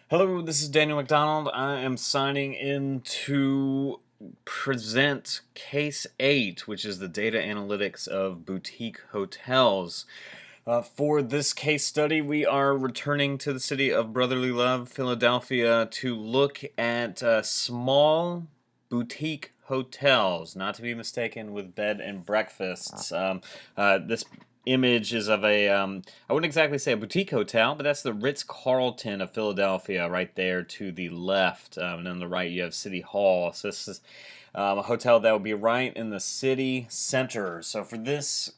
Hello, this is DMcDonald. I am signing in to present Case 8, which is the data analytics of boutique hotels. For this case study, we are returning to the city of brotherly love, Philadelphia, to look at small boutique hotels, not to be mistaken with bed and breakfasts. This image is of I wouldn't exactly say a boutique hotel, but that's the Ritz-Carlton of Philadelphia right there to the left. And on the right, you have City Hall. So this is a hotel that will be right in the city center. So for this,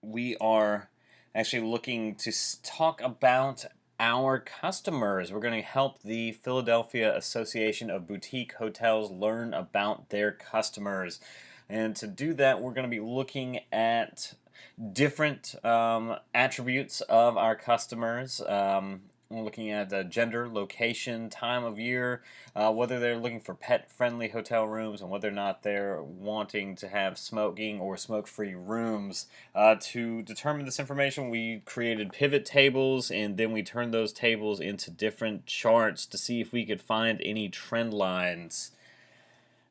we are actually looking to talk about our customers. We're going to help the Philadelphia Association of Boutique Hotels learn about their customers. And to do that, we're going to be looking at different attributes of our customers. We're looking at gender, location, time of year, whether they're looking for pet-friendly hotel rooms, and whether or not they're wanting to have smoking or smoke-free rooms. To determine this information, we created pivot tables, and then we turned those tables into different charts to see if we could find any trend lines.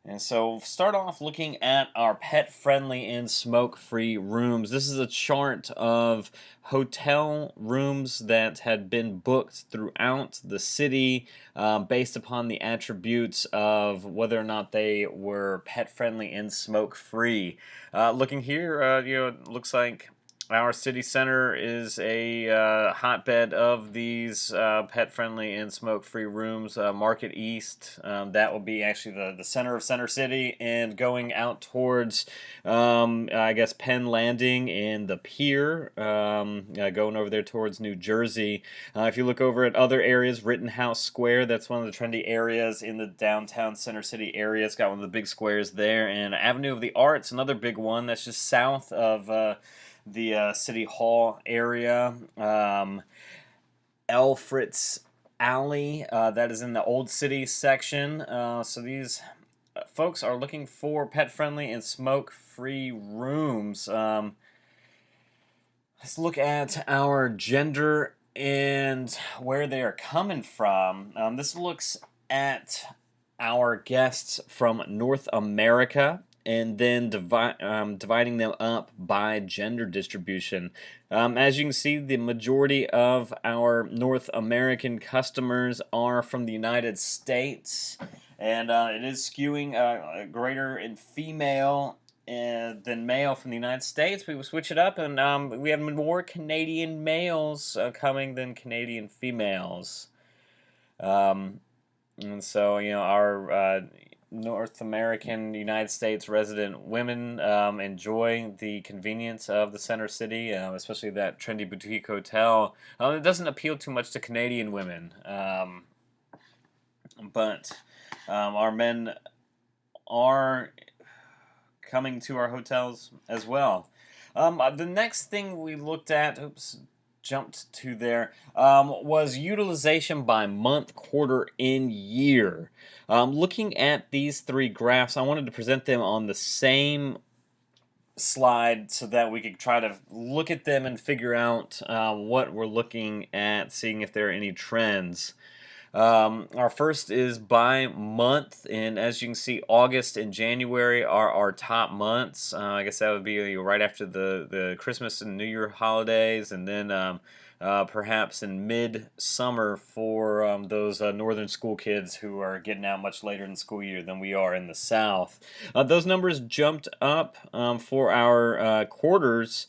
And so start off looking at our pet-friendly and smoke-free rooms. This is a chart of hotel rooms that had been booked throughout the city based upon the attributes of whether or not they were pet-friendly and smoke-free. Looking here, it looks like our city center is a hotbed of these pet-friendly and smoke-free rooms. Market East, that will be actually the center of Center City, and going out towards, I guess, Penn Landing and the Pier, going over there towards New Jersey. If you look over at other areas, Rittenhouse Square, that's one of the trendy areas in the downtown Center City area. It's got one of the big squares there, and Avenue of the Arts, another big one that's just south of the City Hall area. Alfred's Alley, that is in the Old City section. So these folks are looking for pet-friendly and smoke-free rooms. Let's look at our gender and where they are coming from. This looks at our guests from North America, and then dividing them up by gender distribution. As you can see, the majority of our North American customers are from the United States, and it is skewing greater in female than male from the United States. We will switch it up, and we have more Canadian males coming than Canadian females. And so, our North American, United States resident women enjoy the convenience of the Center City, especially that trendy boutique hotel. It doesn't appeal too much to Canadian women, but our men are coming to our hotels as well. The next thing we looked at, jumped to there, was utilization by month, quarter, and year. Looking at these three graphs, I wanted to present them on the same slide so that we could try to look at them and figure out what we're looking at, seeing if there are any trends. Our first is by month, and as you can see, August and January are our top months. I guess that would be right after the Christmas and New Year holidays, and then perhaps in mid-summer for those northern school kids who are getting out much later in the school year than we are in the South. Those numbers jumped up for our quarters.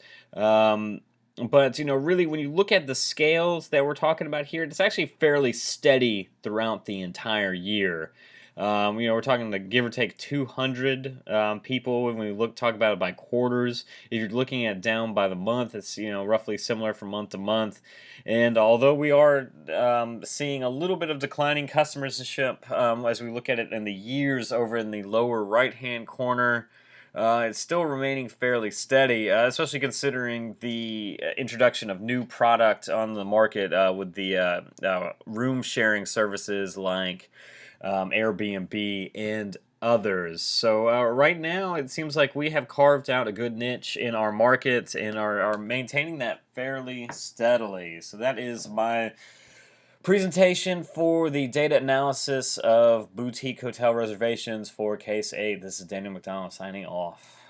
But, really, when you look at the scales that we're talking about here, it's actually fairly steady throughout the entire year. We're talking give or take 200 people when we talk about it by quarters. If you're looking at down by the month, it's, roughly similar from month to month. And although we are seeing a little bit of declining customership as we look at it in the years over in the lower right-hand corner, it's still remaining fairly steady, especially considering the introduction of new product on the market with the room sharing services like Airbnb and others. So right now it seems like we have carved out a good niche in our market and are maintaining that fairly steadily. So that is my presentation for the data analysis of boutique hotel reservations for Case 8. This is DMcDonald signing off.